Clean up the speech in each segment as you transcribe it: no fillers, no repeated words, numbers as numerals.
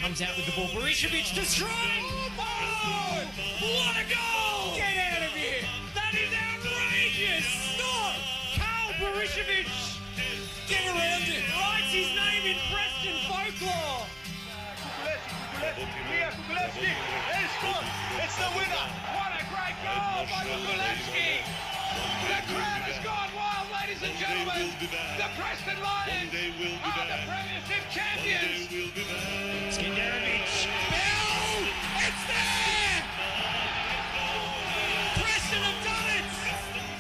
comes out with the ball. Berishevic to strike. Oh, what a goal! Get out of here! That is outrageous! No! Carl Berishevic! Get around it! Writes his name in Preston folklore! It's the winner! What a great goal by Kukulevsky! The crowd has gone wild, ladies and gentlemen! The Preston Lions are the Premiership champions! Skinderovic! Bell! It's there! Preston have done it!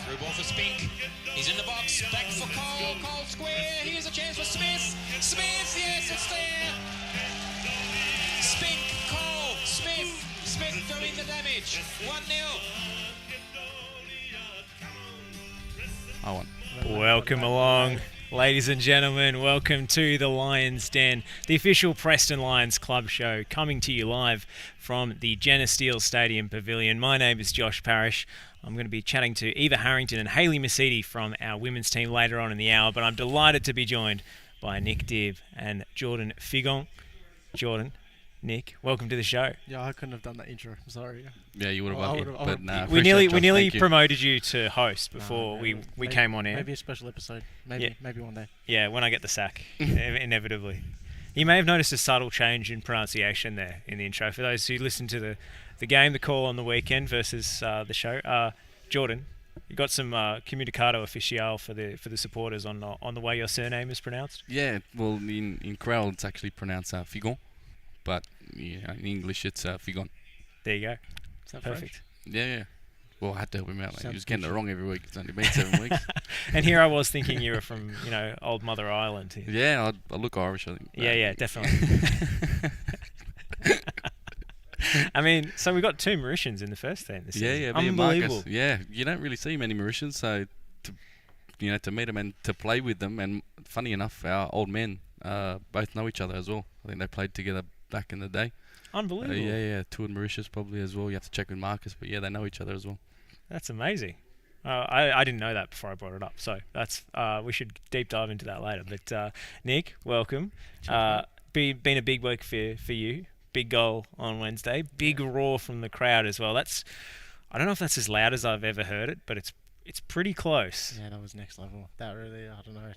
Through ball for Spink. He's in the box. Back for Cole. Cole square. Here's a chance for Smith. Smith, yes, it's there! Spink, Cole, Smith. Smith doing the damage. 1-0. Welcome along, ladies and gentlemen. Welcome to the Lions Den, the official Preston Lions Club show, coming to you live from the Jenna Steele Stadium Pavilion. My name is Josh Parrish. I'm going to be chatting to Eva Harrington and Hailee Mesiti from our women's team later on in the hour, but I'm delighted to be joined by Nick Dib and Jordan Figon. Jordan, Nick, welcome to the show. Yeah, I couldn't have done that intro. I'm sorry. Yeah, you would have. But nah, we nearly promoted you to host before we came on air. Maybe a special episode. Maybe one day. Yeah, when I get the sack, inevitably. You may have noticed a subtle change in pronunciation there in the intro. For those who listen to the game, the call on the weekend versus the show, Jordan, you got some comunicado oficial for the supporters on the way your surname is pronounced. Yeah, well, in Creole it's actually pronounced Figon, but in English it's Figon. There you go. Is that Perfect. Yeah. Well, I had to help him out. Like, he was Sounds getting good. it wrong every week. It's only been 7 weeks. And here I was thinking you were from old Mother Island. Yeah, I look Irish, I think. Yeah, definitely. I mean, so we got 2 Mauritians in the first team this season. Yeah, me and Unbelievable. Marcus. Yeah, you don't really see many Mauritians, so to meet them and to play with them, and funny enough, our old men both know each other as well. I think they played together back in the day. Unbelievable. Yeah, toured Mauritius probably as well. You have to check with Marcus, but yeah, they know each other as well. That's amazing. I didn't know that before I brought it up, so that's we should deep dive into that later. But Nick, welcome. Been a big week for you. Big goal on Wednesday. Big roar from the crowd as well. I don't know if that's as loud as I've ever heard it, but it's pretty close. Yeah, that was next level. That really, I don't know.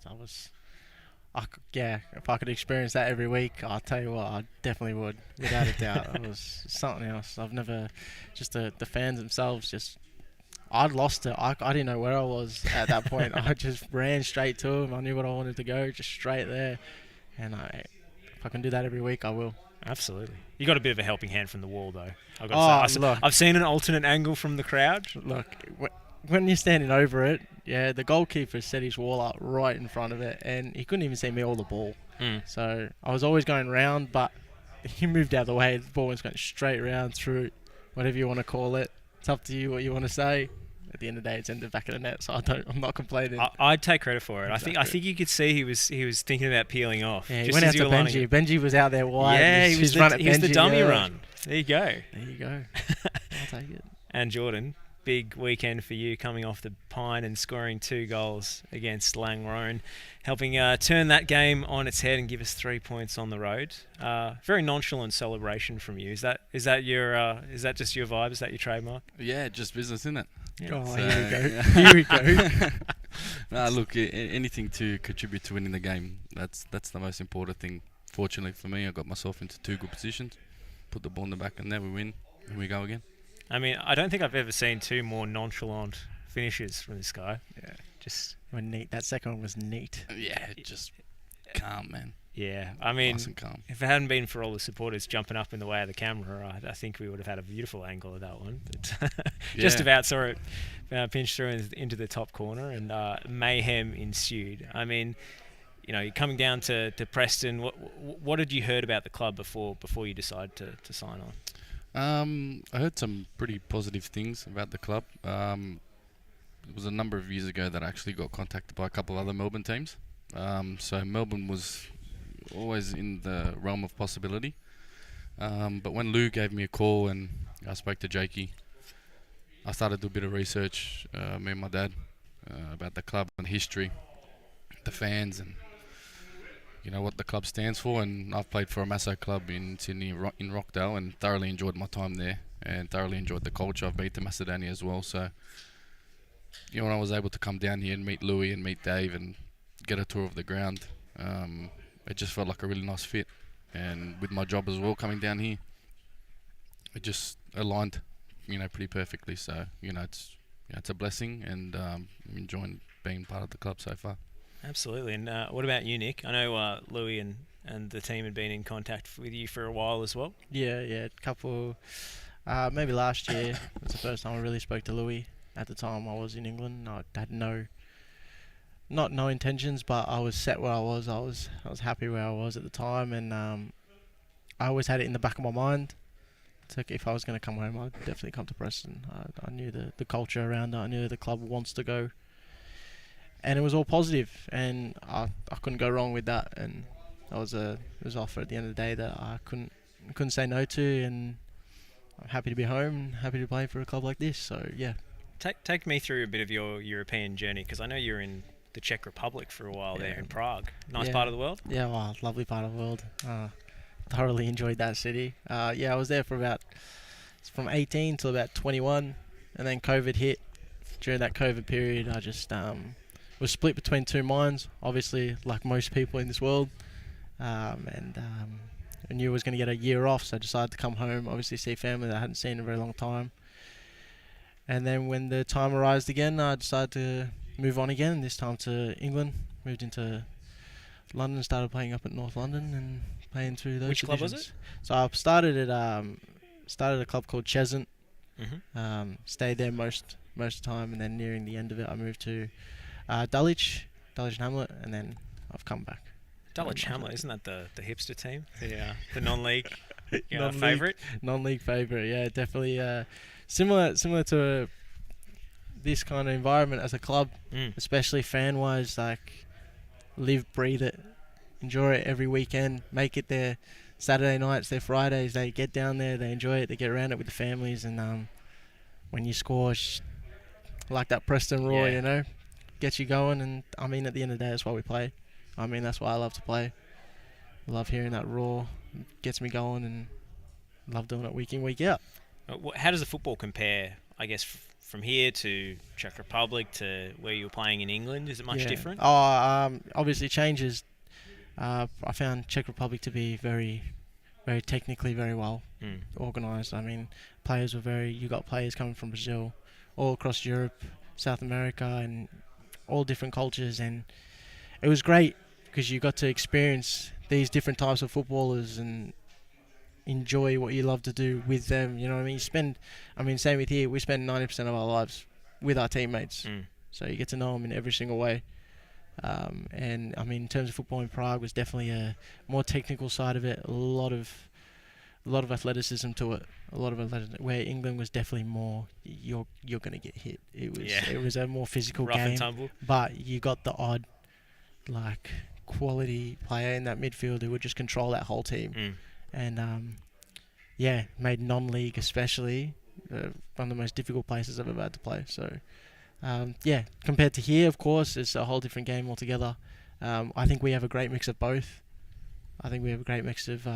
If I could experience that every week, I'll tell you what, I definitely would, without a doubt. It was something else. I've never, just the fans themselves, I'd lost it. I didn't know where I was at that point. I just ran straight to them. I knew what I wanted to go, just straight there. And if I can do that every week, I will. Absolutely. You got a bit of a helping hand from the wall, though. I've seen an alternate angle from the crowd. Look, when you're standing over it, yeah, the goalkeeper set his wall up right in front of it, and he couldn't even see me or the ball. So I was always going round, but he moved out of the way. The ball was going straight round through, whatever you want to call it. It's up to you what you want to say. At the end of the day, it's in the back of the net, so I'm not complaining. I'd take credit for it. Exactly. I think you could see he was thinking about peeling off. Yeah, he went out to Benji. Benji was out there wide. Yeah, he was the dummy run. There you go. There you go. I'll take it. And Jordan, big weekend for you, coming off the pine and scoring 2 goals against Langy, helping turn that game on its head and give us 3 points on the road. Very nonchalant celebration from you. Is that just your vibe? Is that your trademark? Yeah, just business, isn't it? Yeah. Oh, So, here we go. yeah. Here we go. Nah, look, anything to contribute to winning the game, that's the most important thing. Fortunately for me, I got myself into 2 good positions, put the ball in the back, and then we win, and we go again. I mean, I don't think I've ever seen 2 more nonchalant finishes from this guy. Yeah, just neat. That second one was neat. Yeah, just calm, man. Yeah, I mean, Nice and calm. if it hadn't been for all the supporters jumping up in the way of the camera, I think we would have had a beautiful angle of that one. But just Yeah. about saw it pinch through into the top corner, and mayhem ensued. I mean, you're coming down to Preston. What had you heard about the club before you decided to sign on? I heard some pretty positive things about the club. It was a number of years ago that I actually got contacted by a couple of other Melbourne teams. So Melbourne was always in the realm of possibility. But when Lou gave me a call and I spoke to Jakey, I started to do a bit of research, me and my dad, about the club and history, the fans, and what the club stands for. And I've played for a Masso club in Sydney, in Rockdale, and thoroughly enjoyed my time there, and thoroughly enjoyed the culture. I've been to Macedonia as well, so when I was able to come down here and meet Louis and meet Dave and get a tour of the ground, it just felt like a really nice fit. And with my job as well coming down here, it just aligned, pretty perfectly. So it's a blessing, and I'm enjoying being part of the club so far. Absolutely. And what about you, Nick? I know Louis and the team had been in contact with you for a while as well. Yeah, a couple, maybe last year was the first time I really spoke to Louis. At the time I was in England. I had no intentions, but I was set where I was. I was happy where I was at the time, and I always had it in the back of my mind. So if I was going to come home, I'd definitely come to Preston. I knew the culture around it. I knew the club wants to go, and it was all positive, and I couldn't go wrong with that. And it was an offer at the end of the day that I couldn't say no to, and I'm happy to be home and happy to play for a club like this. So yeah. Take me through a bit of your European journey, because I know you're in the Czech Republic for a while there in Prague. Nice part of the world? Yeah, well, lovely part of the world. Thoroughly enjoyed that city. I was there for from 18 till about 21, and then COVID hit. During that COVID period, I just was split between two minds, obviously, like most people in this world. I knew I was going to get a year off, so I decided to come home, obviously see family that I hadn't seen in a very long time. And then when the time arose again, I decided to move on again, this time to England. Moved into London, started playing up at North London and playing through those Which divisions. club was it? So I started at a club called Cheshunt. Mm-hmm. Stayed there most of the time, and then nearing the end of it, I moved to Dulwich and Hamlet, and then I've come back. Dulwich Hamlet, isn't that the hipster team? The non-league favourite? Non-league favourite, yeah, definitely. Similar to this kind of environment as a club, especially fan-wise, like live, breathe it, enjoy it every weekend, make it their Saturday nights, their Fridays, they get down there, they enjoy it, they get around it with the families, and when you score, like that Preston roar, gets you going, and at the end of the day, that's why we play. That's why I love to play. I love hearing that roar, it gets me going, and love doing it week in, week out. How does the football compare, I guess, from here to Czech Republic to where you were playing in England? Is it much different? Obviously changes. I found Czech Republic to be very, very technically very well organised. Players were you got players coming from Brazil, all across Europe, South America, and all different cultures, and it was great because you got to experience these different types of footballers and enjoy what you love to do with them. You know what I mean? Same with here. We spend 90% of our lives with our teammates, so you get to know them in every single way. In terms of football in Prague, was definitely a more technical side of it. A lot of athleticism to it. Where England was definitely more you're gonna get hit. It was a more physical rough game, and tumble. But you got the odd quality player in that midfield who would just control that whole team. And made non-league especially one of the most difficult places I've ever had to play. So compared to here, of course, it's a whole different game altogether. I think we have a great mix of both. I think we have a great mix of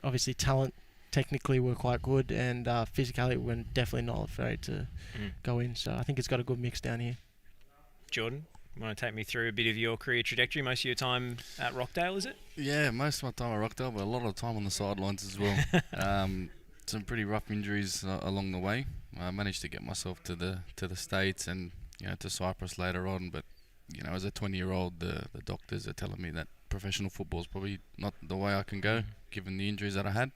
obviously talent. Technically, we're quite good, and physically, we're definitely not afraid to go in. So I think it's got a good mix down here. Jordan, you want to take me through a bit of your career trajectory? Most of your time at Rockdale, is it? Yeah, most of my time at Rockdale, but a lot of time on the sidelines as well. Some pretty rough injuries along the way. I managed to get myself to the States and to Cyprus later on. But as a 20-year-old, the doctors are telling me that professional football is probably not the way I can go, given the injuries that I had.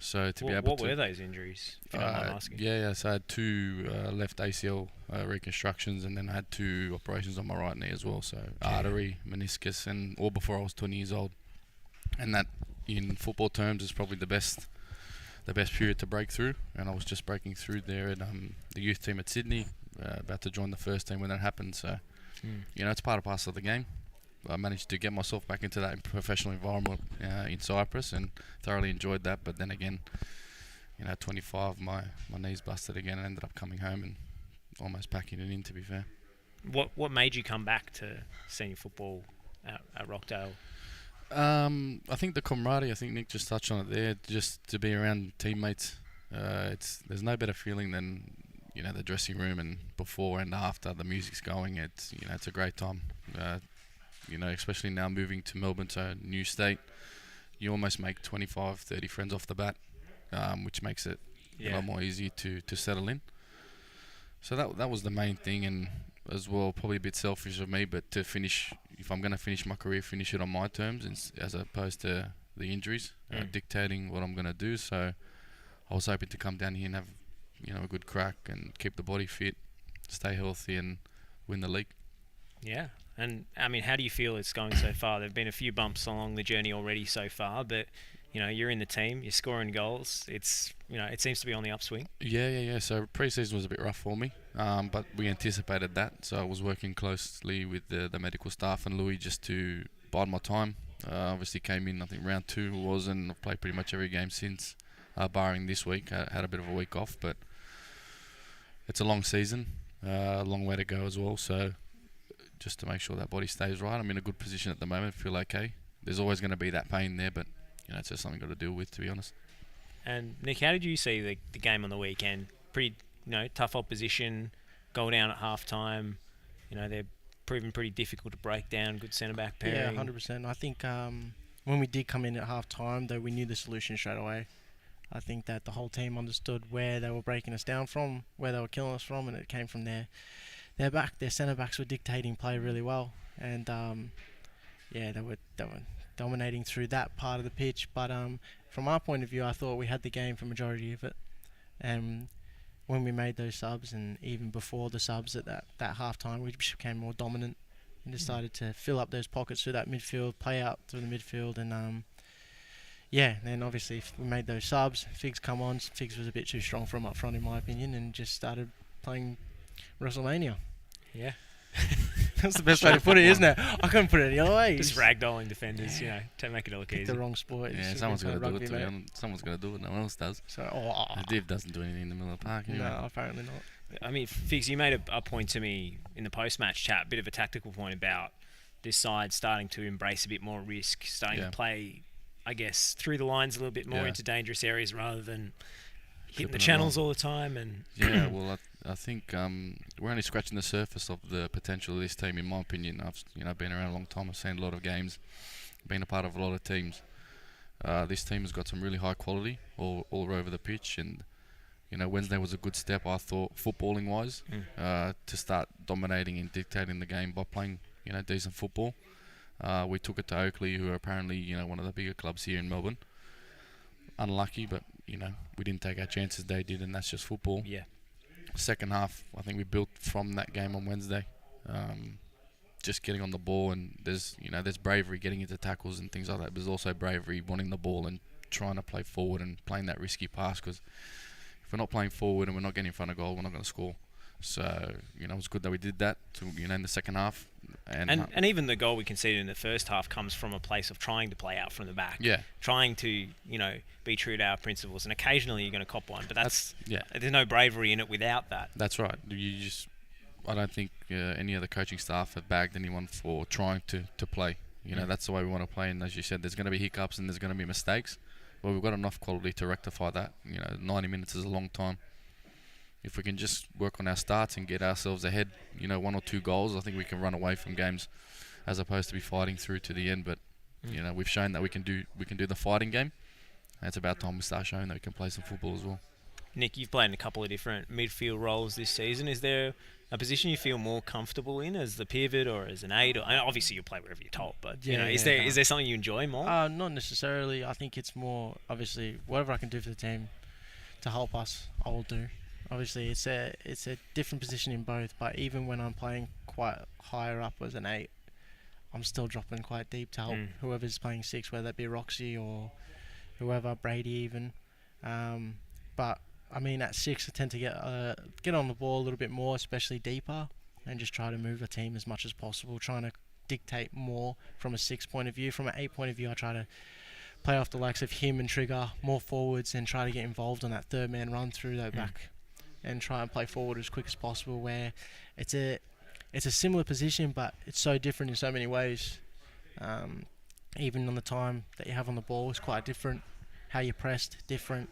So what were those injuries, if you don't mind asking? So I had two left ACL reconstructions, and then I had two operations on my right knee as well. So artery, meniscus, and all before I was 20 years old. And that, in football terms, is probably the best period to break through. And I was just breaking through there at the youth team at Sydney, about to join the first team when that happened. So it's part and parcel of the game. I managed to get myself back into that professional environment in Cyprus and thoroughly enjoyed that. But then again, 25, my knees busted again and ended up coming home and almost packing it in, to be fair. What made you come back to senior football at Rockdale? I think the camaraderie. I think Nick just touched on it there. Just to be around teammates. There's no better feeling than the dressing room and before and after the music's going. It's a great time. Especially now moving to Melbourne, so a new state. You almost make 25, 30 friends off the bat, which makes it a lot more easy to settle in. So that was the main thing, and as well, probably a bit selfish of me, but to finish, if I'm going to finish my career, finish it on my terms as opposed to the injuries dictating what I'm going to do. So I was hoping to come down here and have a good crack and keep the body fit, stay healthy, and win the league. Yeah. And, I mean, how do you feel it's going so far? There have been a few bumps along the journey already so far, but, you're in the team, you're scoring goals. It's, it seems to be on the upswing. Yeah. So pre-season was a bit rough for me, but we anticipated that. So I was working closely with the medical staff and Louis just to bide my time. Obviously came in, I think, round 2 was, and I've played pretty much every game since, barring this week. I had a bit of a week off, but it's a long season, a long way to go as well. So just to make sure that body stays right. I'm in a good position at the moment, feel okay. There's always going to be that pain there, but it's just something I've got to deal with, to be honest. And Nick, how did you see the game on the weekend? Pretty, tough opposition, goal down at half time. They're proven pretty difficult to break down. Good centre back pairing. Yeah, 100%. I think when we did come in at half time, though, we knew the solution straight away. I think that the whole team understood where they were breaking us down from, where they were killing us from, and it came from there. Their centre backs were dictating play really well, and they were dominating through that part of the pitch. But from our point of view, I thought we had the game for majority of it. And when we made those subs, and even before the subs at that half time, we just became more dominant and decided to fill up those pockets through that midfield, play out through the midfield, and then obviously if we made those subs, Figs come on. Figs was a bit too strong for him up front, in my opinion, and just started playing WrestleMania. Yeah. That's the best way to put it, isn't it? I couldn't put it any other way. Just ragdolling defenders, to make it look easy. The wrong sport. Yeah, someone's got to do it. Someone's got to do it. No one else does. So, Div doesn't do anything in the middle of the park. Anyway. No, apparently not. I mean, Figs, you made a point to me in the post-match chat, a bit of a tactical point about this side starting to embrace a bit more risk, starting to play, I guess, through the lines a little bit more into dangerous areas rather than hitting the channels all the time. And well, I think we're only scratching the surface of the potential of this team, in my opinion. I've been around a long time. I've seen a lot of games, been a part of a lot of teams. This team has got some really high quality all over the pitch, and Wednesday was a good step, I thought, footballing wise, to start dominating and dictating the game by playing decent football. We took it to Oakley, who are apparently one of the bigger clubs here in Melbourne. Unlucky, but we didn't take our chances. They did, and that's just football. Yeah. Second half, I think we built from that game on Wednesday. Just getting on the ball, and there's bravery getting into tackles and things like that. But there's also bravery wanting the ball and trying to play forward and playing that risky pass, because if we're not playing forward and we're not getting in front of goal, we're not going to score. So it was good that we did that in the second half. And even the goal we conceded in the first half comes from a place of trying to play out from the back. Yeah. Trying to, be true to our principles. And occasionally you're going to cop one, but there's no bravery in it without that. That's right. I don't think any of the coaching staff have bagged anyone for trying to play. That's the way we want to play. And as you said, there's going to be hiccups and there's going to be mistakes. Well, we've got enough quality to rectify that. 90 minutes is a long time. If we can just work on our starts and get ourselves ahead, 1 or 2 goals, I think we can run away from games, as opposed to be fighting through to the end. But we've shown that we can do the fighting game. And it's about time we start showing that we can play some football as well. Nick, you've played in a couple of different midfield roles this season. Is there a position you feel more comfortable in, as the pivot or as an 8? Or, obviously you'll play wherever you're told, but is there something you enjoy more? Not necessarily. I think it's more, obviously, whatever I can do for the team to help us, I will do. Obviously, it's a different position in both, but even when I'm playing quite higher up as an 8, I'm still dropping quite deep to help whoever's playing 6, whether that be Roxy or whoever, Brady even. But I mean, at 6, I tend to get on the ball a little bit more, especially deeper, and just try to move a team as much as possible, trying to dictate more from a 6 point of view. From an 8 point of view, I try to play off the likes of him and Trigger more forwards and try to get involved on that third man run through that back. And try and play forward as quick as possible, where it's a similar position, but it's so different in so many ways. even on the time that you have on the ball is quite different. How you pressed, different.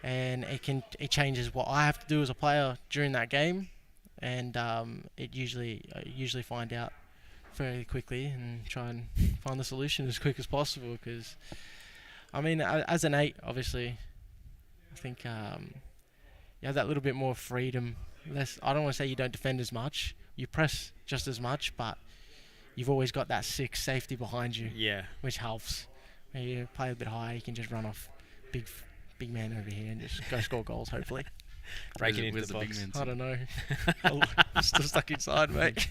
And it changes what I have to do as a player during that game. And I usually find out fairly quickly and try and find the solution as quick as possible. Because, I mean, as an 8, obviously, I think you have that little bit more freedom. I don't want to say you don't defend as much. You press just as much, but you've always got that 6 safety behind you. Yeah. Which helps. When you play a bit higher, you can just run off big man over here and just go score goals, hopefully. Breaking into the box. I don't know. I'm still stuck inside, mate.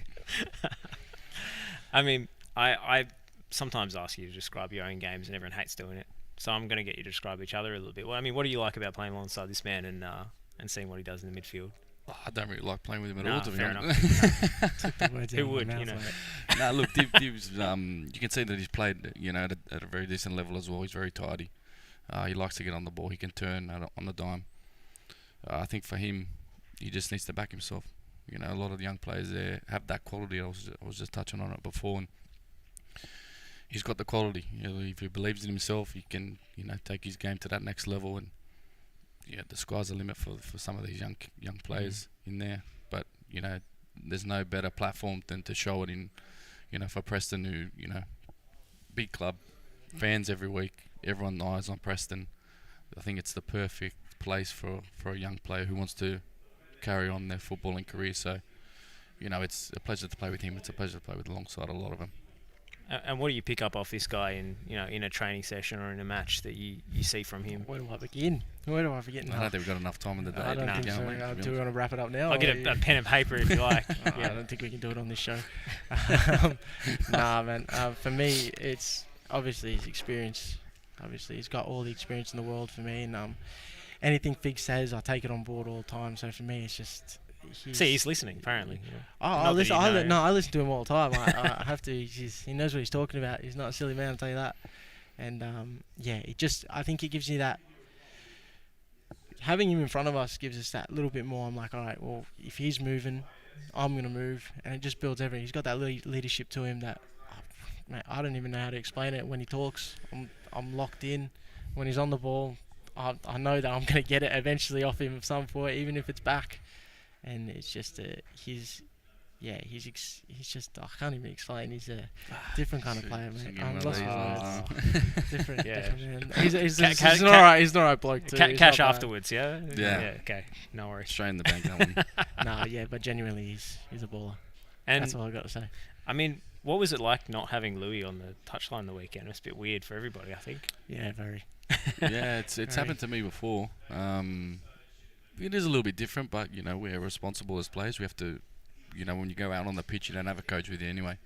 I mean, I sometimes ask you to describe your own games, and everyone hates doing it. So I'm going to get you to describe each other a little bit. Well, I mean, what do you like about playing alongside this man and seeing what he does in the midfield? Oh, I don't really like playing with him at all, to be fair honest. Who would, you know? Nah, look, Dib's, you can see that he's played, at a very decent level as well. He's very tidy. He likes to get on the ball. He can turn on the dime. I think for him, he just needs to back himself. A lot of the young players there have that quality. I was just touching on it before, and he's got the quality. If he believes in himself, he can, take his game to that next level. And the sky's the limit for some of these young players in there. But there's no better platform than to show it in, for Preston, who big club, fans every week, everyone eyes on Preston. I think it's the perfect place for a young player who wants to carry on their footballing career. So, it's a pleasure to play with him. It's a pleasure to play with alongside a lot of them. And what do you pick up off this guy in a training session or in a match that you see from him? Where do I begin? I don't think we've got enough time in the day. I don't think so. Do we want to wrap it up now? I'll get a pen and paper if you like. I don't think we can do it on this show. Nah, man. For me, it's obviously his experience. Obviously, he's got all the experience in the world for me. And anything Fig says, I take it on board all the time. So for me, it's just... He's listening, apparently. I listen to him all the time. I have to. He knows what he's talking about. He's not a silly man, I'll tell you that. And I think it gives you that. Having him in front of us gives us that little bit more. I'm like, all right, well, if he's moving, I'm gonna move, and it just builds everything. He's got that leadership to him that, mate, I don't even know how to explain it. When he talks, I'm locked in. When he's on the ball, I know that I'm gonna get it eventually off him at some point, even if it's back. And it's just he's just, I can't even explain. He's a different kind of player, mate. I'm lost for words. Different. Different. He's an alright bloke too. Cash afterwards, yeah. Okay, no worries. Straight in the bank, that one. No, but genuinely, he's a baller. And that's all I got to say. I mean, what was it like not having Louis on the touchline the weekend? It was a bit weird for everybody, I think. Yeah, very. Yeah, it's happened to me before. It is a little bit different, but we're responsible as players. We have to, when you go out on the pitch, you don't have a coach with you anyway.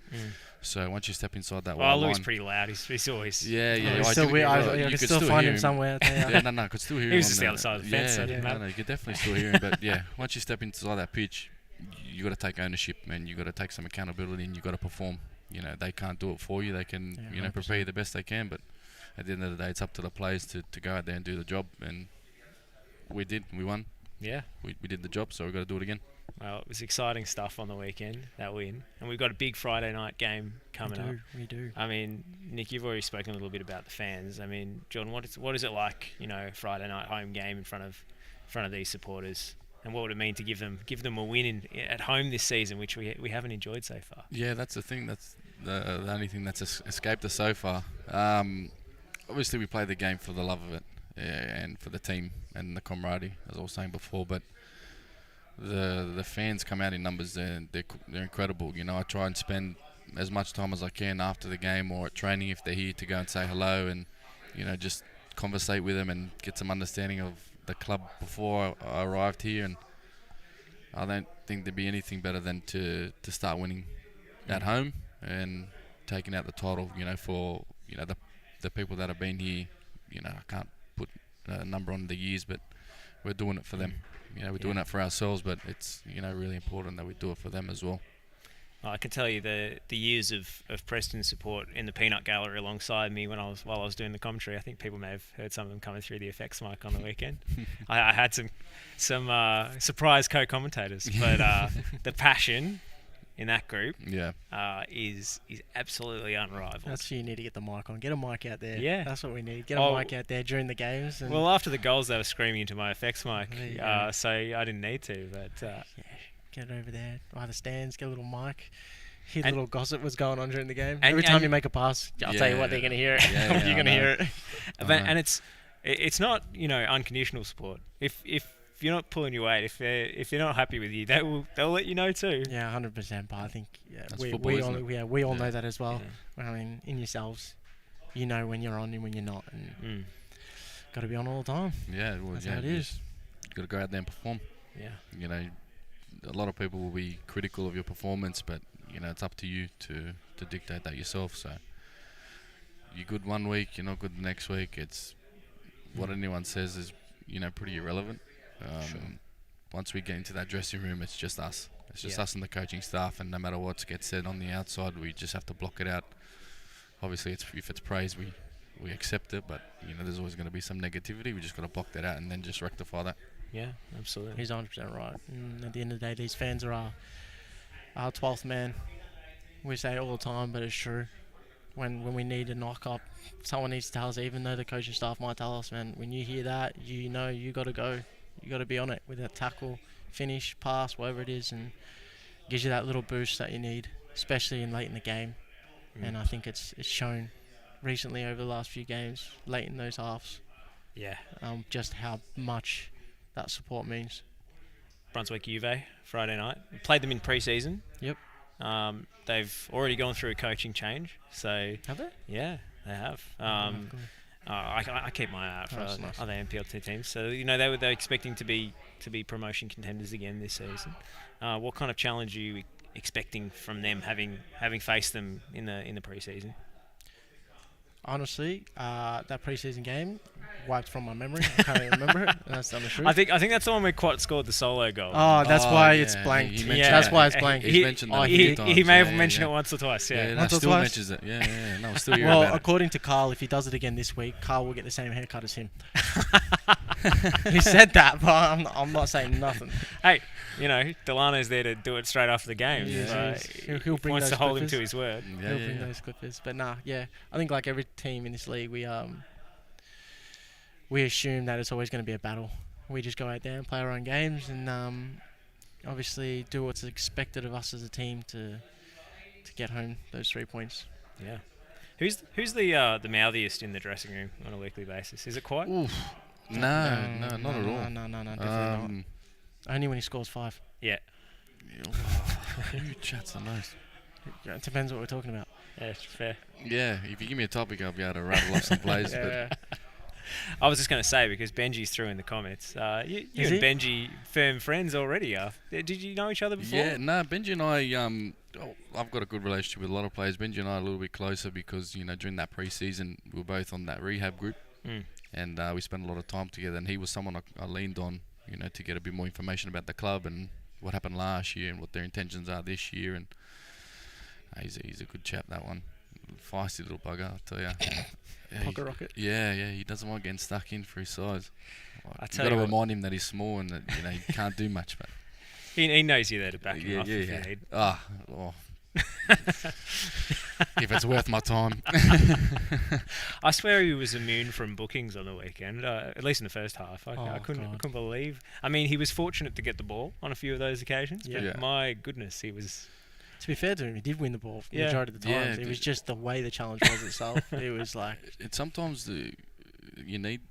So once you step inside that line, Louis pretty loud. He's always I can still find him somewhere. I could still hear him. He was just the other side of the fence. You could definitely still hear him. But once you step inside that pitch, you got to take ownership, and you got to take some accountability, and you got to perform. They can't do it for you. They can, prepare you the best they can, but at the end of the day, it's up to the players to go out there and do the job. And we did. We won. Yeah, we did the job, so we've got to do it again. Well, it was exciting stuff on the weekend, that win. And we've got a big Friday night game coming up. We do. I mean, Nick, you've already spoken a little bit about the fans. I mean, Jordan, what is it like, Friday night home game in front of these supporters? And what would it mean to give them a win at home this season, which we haven't enjoyed so far? Yeah, that's the thing. That's the only thing that's escaped us so far. Obviously, we play the game for the love of it. And for the team and the camaraderie, as I was saying before, but the fans come out in numbers. They're incredible. I try and spend as much time as I can after the game or at training if they're here to go and say hello and just conversate with them and get some understanding of the club before I arrived here. And I don't think there'd be anything better than to start winning at home and taking out the title. For the people that have been here. I can't put a number on the years, but we're doing it for them. We're doing it for ourselves, but it's really important that we do it for them as well. I can tell you the years of Preston support in the peanut gallery alongside me while I was doing the commentary. I think people may have heard some of them coming through the effects mic on the weekend. I had some surprise co-commentators, but the passion in that group Yeah. is absolutely unrivaled. That's who you need to get the mic on. Get a mic out there. Yeah. That's what we need. Get a mic out there during the games. And Well, after the goals, they were screaming into my effects mic, There you go. so I didn't need to. But yeah, get over there. By the stands, get a little mic. Hear the And- little gossip what's going on during the game. and- Every time and- you make a pass, I'll tell you what, they're going to hear it. Yeah, yeah, You're going to I know. hear it. and it's not unconditional support. If you're not pulling your weight, if they're not happy with you, they'll let you know too. Yeah, 100%. But I think That's we football, all isn't it? we all Yeah. know that as well. I mean, in yourselves, you know when you're on and when you're not, and got to be on all the time. Yeah, well, That's yeah, how it you is. just got to go out there and perform. Yeah. You know, a lot of people will be critical of your performance, but it's up to you to dictate that yourself. So you're good one week, you're not good the next week. It's what anyone says is pretty irrelevant. Once we get into that dressing room, it's just us. It's just us and the coaching staff, and no matter what gets said on the outside, we just have to block it out. Obviously, if it's praise, we accept it, but there's always going to be some negativity. We just got to block that out and then just rectify that. Yeah, absolutely. He's 100% right. And at the end of the day, these fans are our 12th man. We say it all the time, but it's true. When we need a knock up, someone needs to tell us, even though the coaching staff might tell us, man, when you hear that, you got to go. You got to be on it with a tackle, finish, pass, whatever it is, and gives you that little boost that you need, especially late in the game. And I think it's shown recently over the last few games, late in those halves, Yeah. just how much that support means. Brunswick Juve, Friday night. We played them in pre-season. Yep. They've already gone through a coaching change, so Have they? yeah, they have. Good. I keep my eye out for That's nice. other NPLW teams. So they're expecting to be promotion contenders again this season. What kind of challenge are you expecting from them, having faced them in the pre-season? Honestly, that preseason game wiped from my memory. I can't even remember it. That's the truth. I think that's the one where Quat scored the solo goal. Oh, that's Oh, why yeah, it's blanked. he mentioned That's that. why it's blanked. He's mentioned that a few he times. may have Yeah, mentioned yeah. it once or twice. Yeah. Yeah, Once no, or still twice? mentions it. Yeah. No, still hear Well, about it. according to Carl, if he does it again this week, Carl will get the same haircut as him. He said that, but I'm not saying nothing. Hey, Delano's there to do it straight after the game. He so is. He'll he bring wants those to hold him clippers. to his word. Yeah, He'll yeah, bring yeah. those clippers. But I think like every team in this league, we assume that it's always going to be a battle. We just go out there and play our own games, and obviously do what's expected of us as a team to get home those 3 points. Yeah. Who's the mouthiest in the dressing room on a weekly basis? Is it Quite? Oof. No, not at all. No, definitely not. Only when he scores 5. Yeah. Who chats the most? It depends what we're talking about. Yeah, it's fair. Yeah, if you give me a topic, I'll be able to rattle off some plays. Yeah. I was just going to say, because Benji's through in the comments, you Is and he? Benji firm friends already are. Did you know each other But before? yeah, no, Benji and I, I've got a good relationship with a lot of players. Benji and I are a little bit closer because, during that pre-season, we were both on that rehab group. And we spent a lot of time together, and he was someone I leaned on, to get a bit more information about the club and what happened last year and what their intentions are this year. And he's a good chap, that one. Feisty little bugger, I'll tell you. Pocket rocket. Yeah, he doesn't want getting stuck in for his size. I You tell got to you what. remind him that he's small and that he can't do much. But He knows you're there to back him up if you need. If it's worth my time. I swear he was immune from bookings on the weekend, at least in the first half. I Oh, couldn't God. believe. I mean, he was fortunate to get the ball on a few of those occasions, but Yeah. my goodness, he was... To be fair to him, he did win the ball for the Yeah. majority of the Yeah, times. It was dude. just the way the challenge was itself. It was like, Sometimes you need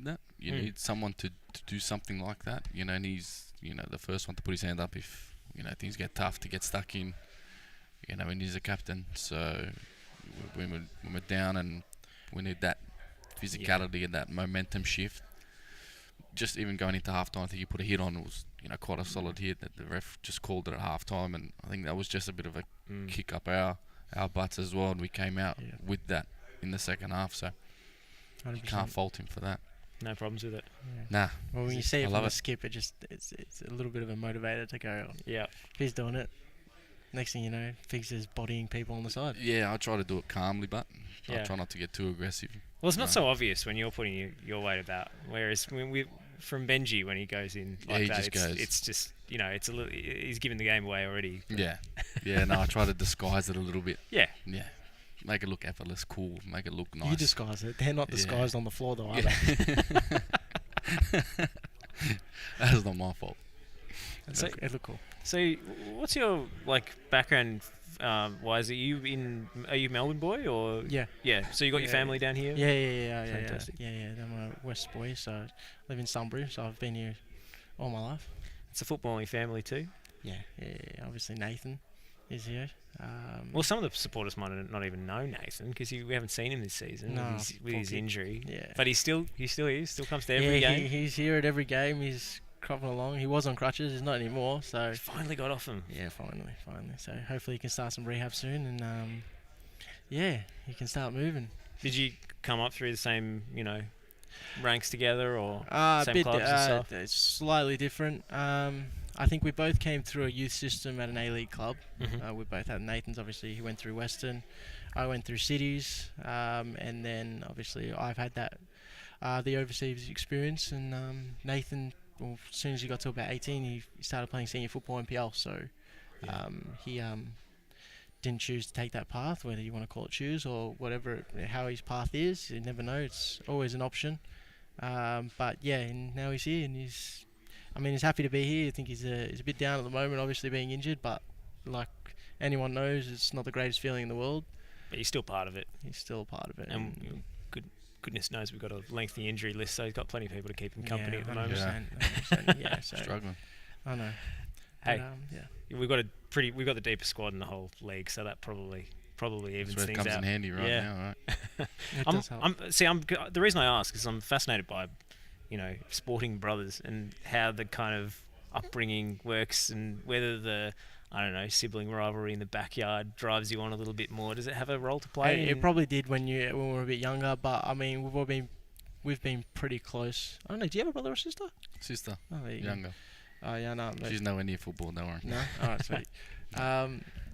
that. You need someone to do something like that. And he's the first one to put his hand up if things get tough, to get stuck in. And he's a captain, so when we're down and we need that physicality and that momentum shift. Just even going into halftime, I think he put a hit on. It was quite a solid hit that the ref just called it at halftime, and I think that was just a bit of a kick up our butts as well, and we came out with that in the second half. So 100%. you can't fault him for that. No problems with it. Nah. Well, when you see I it from love the it. skip, it's a little bit of a motivator to go. Yeah. If he's doing it, next thing you know, Figs is bodying people on the side. Yeah, I try to do it calmly, but I Yeah. try not to get too aggressive. Well, it's not so obvious when you're putting your weight about. Whereas when from Benji when he goes in Yeah, like he that. just It's, goes. it's just it's a little. He's giving the game away already. Yeah. Yeah, no, I try to disguise it a little bit. Yeah. Yeah. Make it look effortless, cool, make it look nice. You disguise it. They're not Yeah. disguised on the floor though, are Yeah. they? That's not my fault. So- It look cool. So, what's your background? Wise, are you Melbourne boy or? Yeah. Yeah. So you got your Yeah. family down here. Yeah. Fantastic. Yeah. I'm a West boy, so I live in Sunbury, so I've been here all my life. It's a footballing family too. Yeah. Obviously Nathan is here. Well, some of the supporters might not even know Nathan because we haven't seen him this season No, with his poor kid. injury. Yeah. But he's still here. Still comes to every yeah, game. he's here at every game. He's cropping along. He was on crutches. He's not anymore. So Finally got off him. yeah, finally. So hopefully he can start some rehab soon, and he can start moving. Did you come up through the same ranks together or A same bit clubs and stuff? it's slightly different. I think we both came through a youth system at an A-League club. Mhm. We both had Nathan's. Obviously, he went through Western. I went through Cities, and then obviously I've had that the overseas experience. And Nathan, well, as soon as he got to about 18, he started playing senior football NPL. So he didn't choose to take that path, whether you want to call it choose or whatever, how his path is. You never know. It's always an option. But yeah, and now he's here, and he's happy to be here. I think he's a bit down at the moment, obviously being injured, but like anyone knows, it's not the greatest feeling in the world. But he's still part of it. He's still a part of it. And goodness knows we've got a lengthy injury list, so he's got plenty of people to keep him company yeah, at the moment. 100%, yeah, so Struggling. I know. Hey, But, yeah. we've got the deepest squad in the whole league, so that probably evens That's where it things comes out. in handy right Yeah. now, right? It does help. The reason I ask is I'm fascinated by, sporting brothers and how the kind of upbringing works and whether the sibling rivalry in the backyard drives you on a little bit more. Does it have a role to play? It probably did when we were a bit younger, but I mean we've been pretty close. I don't know. Do you have a brother or sister? Sister, Oh, there you go. younger. Oh yeah, no. She's nowhere near football, don't worry. No. All right, sweet.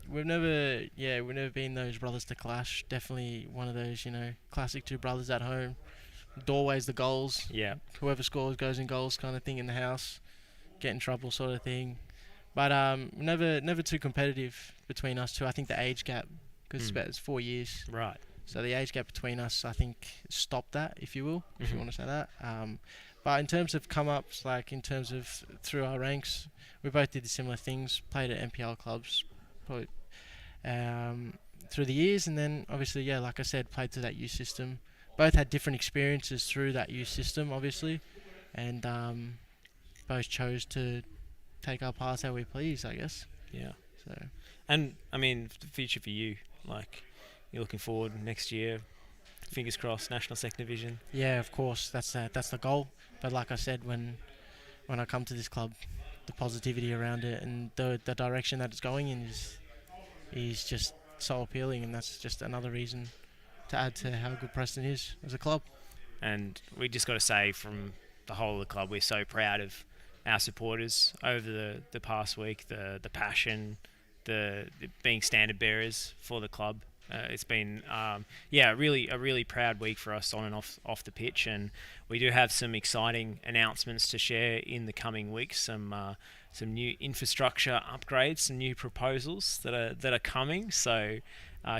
We've never been those brothers to clash. Definitely one of those, classic two brothers at home. Doorways the goals. Yeah. Whoever scores goes in goals, kind of thing in the house. Get in trouble, sort of thing. But never too competitive between us two. I think the age gap, because it's 4 years. Right. So the age gap between us, I think, stopped that, if you will, if you Mhm. want to say that. But in terms of come-ups, like in terms of through our ranks, we both did the similar things, played at NPL clubs probably, through the years, and then obviously, yeah, like I said, played through that youth system. Both had different experiences through that youth system, obviously, and both chose to take our paths how we please, I guess. Yeah. So And I mean, the future for you, like you're looking forward next year. Fingers crossed, national second division. yeah, of course, that's the goal. But like I said, when I come to this club, the positivity around it and the direction that it's going in is just so appealing, and that's just another reason to add to how good Preston is as a club. And we just got to say from the whole of the club, we're so proud of our supporters over the past week, the passion, the being standard bearers for the club. It's been a really proud week for us on and off the pitch, and we do have some exciting announcements to share in the coming weeks. Some new infrastructure upgrades, some new proposals that are coming. So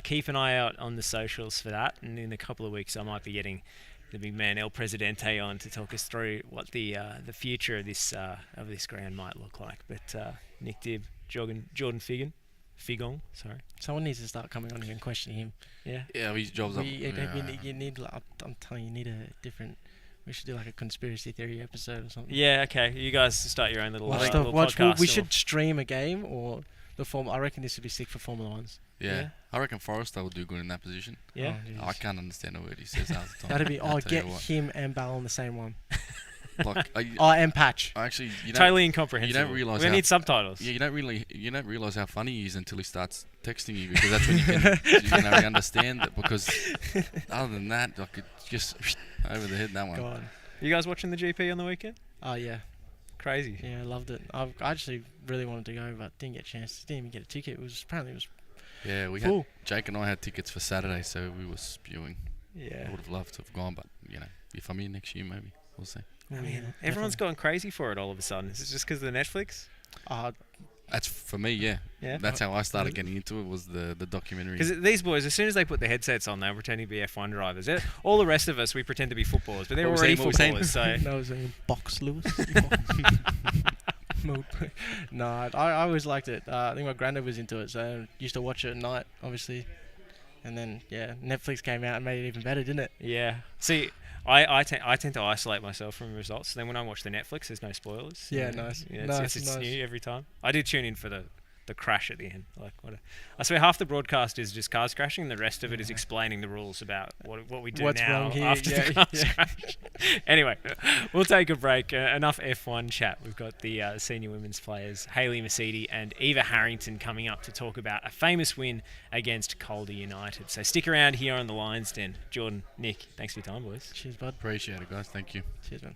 keep an eye out on the socials for that. And in a couple of weeks, I might be getting the big man El Presidente on to talk us through what the future of this ground might look like. But Nick Dib, Jordan Figon, sorry. Someone needs to start coming on here and questioning him. Yeah. Yeah, his job's up. You need. I'm telling you, you need a different. We should do like a conspiracy theory episode or something. Yeah. Okay. You guys start your own little Watch podcast. we or- should stream a game or the form. I reckon this would be sick for Formula Ones. Yeah. I reckon Forrester will do good in that position. Yeah. Oh, jeez. I can't understand a word he says half the time. That'd be. I'll Oh, tell you get what. him and Bell on the same one. Like, And Patch. actually, you don't. Totally incomprehensible. you don't realise we how- need subtitles. Yeah, you don't realise how funny he is until he starts texting you, because that's when you can you understand it. Because other than that, like it's just over the head that one. God. You guys watching the GP on the weekend? Oh yeah. Crazy. Yeah, I loved it. I actually really wanted to go, but didn't get a chance. Didn't even get a ticket. It was Yeah, we full. had Jake and I had tickets for Saturday, so we were spewing. I Yeah. would have loved to have gone, but if I'm here next year, maybe. we'll see. I mean, everyone's gone crazy for it all of a sudden. Is it just because of the Netflix? That's for me, yeah. Yeah. That's how I started getting into it, was the documentary. Because these boys, as soon as they put their headsets on, they're pretending to be F1 drivers. All the rest of us, we pretend to be footballers, but they're What already we saying? footballers. So No, I was saying box, Lewis. No, I always liked it. I think my granddad was into it, so I used to watch it at night, obviously. And then, Netflix came out and made it even better, didn't it? yeah. See, I tend to isolate myself from results. So then when I watch the Netflix, there's no spoilers. Yeah, nice. It's new every time. I did tune in for the crash at the end. I swear half the broadcast is just cars crashing, and the rest of it is explaining the rules about what we do What's now wrong here, after the cars crash. Anyway, we'll take a break. Enough F1 chat. We've got the senior women's players, Hailee Mesiti and Eva Harrington, coming up to talk about a famous win against Calder United. So stick around here on the Lions Den. Jordan, Nick, thanks for your time, boys. Cheers, bud. Appreciate it, guys. Thank you. Cheers, man.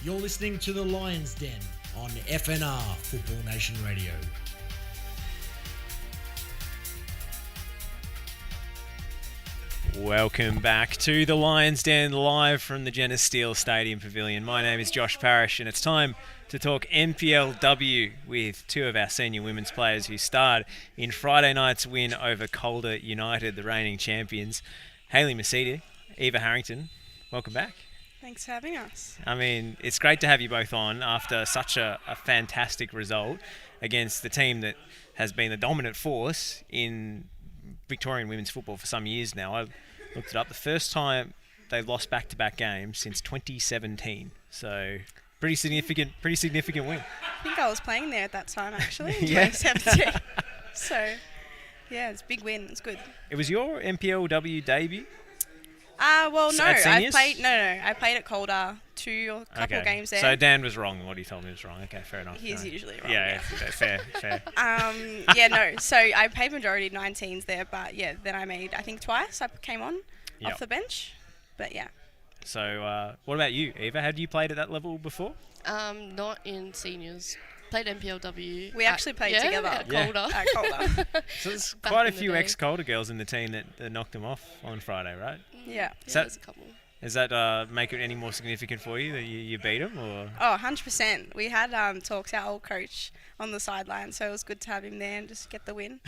You're listening to The Lions Den on FNR Football Nation Radio. Welcome back to the Lions Den, live from the Jenna Steele Stadium Pavilion. My name is Josh Parrish, and it's time to talk NPLW with two of our senior women's players who starred in Friday night's win over Calder United, the reigning champions. Hailee Mesiti, Eva Harrington, welcome back. Thanks for having us. I mean, it's great to have you both on after such a fantastic result against the team that has been the dominant force in Victorian women's football for some years now. I looked it up. The first time they've lost back-to-back games since 2017. So pretty significant win. I think I was playing there at that time, actually, in Yeah. 2017. So, yeah, it's a big win. It's good. It was your NPLW debut? Well, no. At I seniors? played I played at Calder, a couple of games there. So Dan was wrong. What he told me was wrong. Okay, fair enough. He's No. usually wrong. Yeah, fair. Yeah, no. So I played majority 19s there, but yeah, then I made, I think twice I came on Yep. off the bench. But yeah. So what about you, Eva? Had you played at that level before? Not in seniors. Played NPLW. We actually played together. At Yeah. Calder. At Calder. So there's Back quite a in the few day. ex-Calder girls in the team that knocked them off on Friday, right? Yeah. Is that- There's a couple. Does that make it any more significant for you that you beat them? Or? Oh, 100%. We had talks, our old coach on the sideline, so it was good to have him there and just get the win.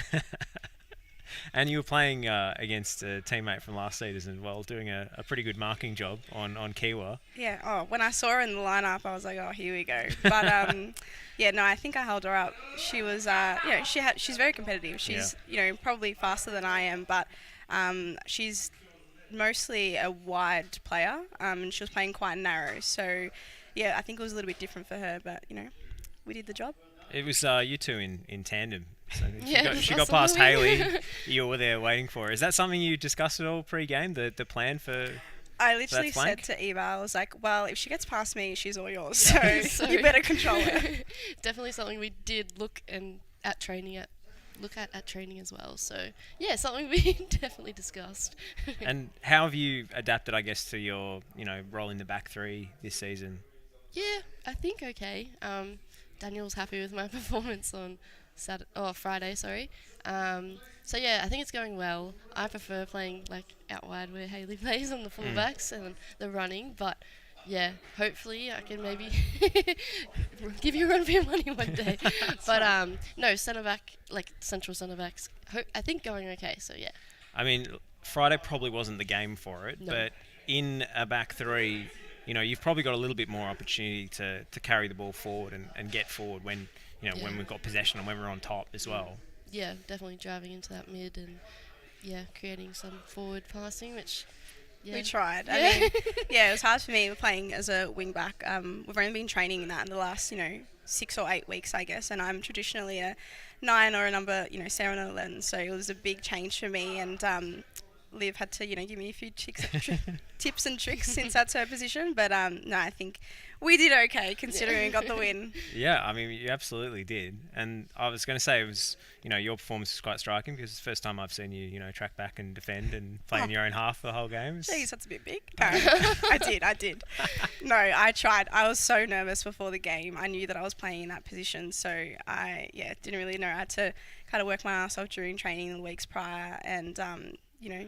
And you were playing against a teammate from last season as well, doing a pretty good marking job on Kiwa. Yeah. Oh, when I saw her in the lineup, I was like, oh, here we go. But yeah, no, I think I held her up. She was, she's very competitive. She's, probably faster than I am, but she's mostly a wide player, and she was playing quite narrow. So, yeah, I think it was a little bit different for her, but we did the job. It was you two in tandem. So Yeah, she got past possibly. Hailee. You were there waiting for her. Is that something you discussed at all pre-game? The plan for? I literally that flank? said to Eva, I was like, well, if she gets past me, she's all yours. So, So- you better control her. Definitely something we did look at training as well. So yeah, something we definitely discussed. And how have you adapted, I guess, to your role in the back three this season? Yeah, I think okay. Daniel's happy with my performance on Friday. Sorry. So yeah, I think it's going well. I prefer playing out wide where Hailee plays on the fullbacks and the running, but yeah, hopefully I can maybe give you a run for your money one day. But no, centre back, central centre backs. I think going okay. So yeah. I mean, Friday probably wasn't the game for it, No. but in a back three, you've probably got a little bit more opportunity to carry the ball forward and get forward when when we've got possession and when we're on top as well. Yeah, definitely driving into that mid and creating some forward passing, which We tried. Yeah. I mean, it was hard for me playing as a wing back. We've only been training in that in the last, 6 or 8 weeks, I guess, and I'm traditionally a 9 or a number, 7 or 11, so it was a big change for me, and Liv had to, give me a few tips and tricks since that's her position, but no, I think we did okay considering we got the win. Yeah, I mean, you absolutely did. And I was going to say it was, your performance was quite striking because it's the first time I've seen you, track back and defend and play in your own half the whole game. Jeez, that's a bit big. No, I did. No, I tried. I was so nervous before the game. I knew that I was playing in that position, so I didn't really know. I had to kind of work my ass off during training the weeks prior and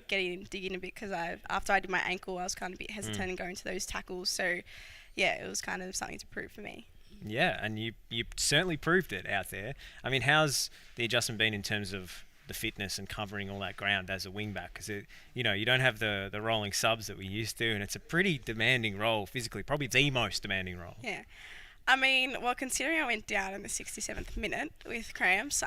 dig in a bit because after I did my ankle, I was kind of a bit hesitant in going to those tackles. So, yeah, it was kind of something to prove for me. Yeah, and you certainly proved it out there. I mean, how's the adjustment been in terms of the fitness and covering all that ground as a wing back? Because you don't have the rolling subs that we used to, and it's a pretty demanding role physically, probably the most demanding role. Yeah. I mean, well, considering I went down in the 67th minute with cramps,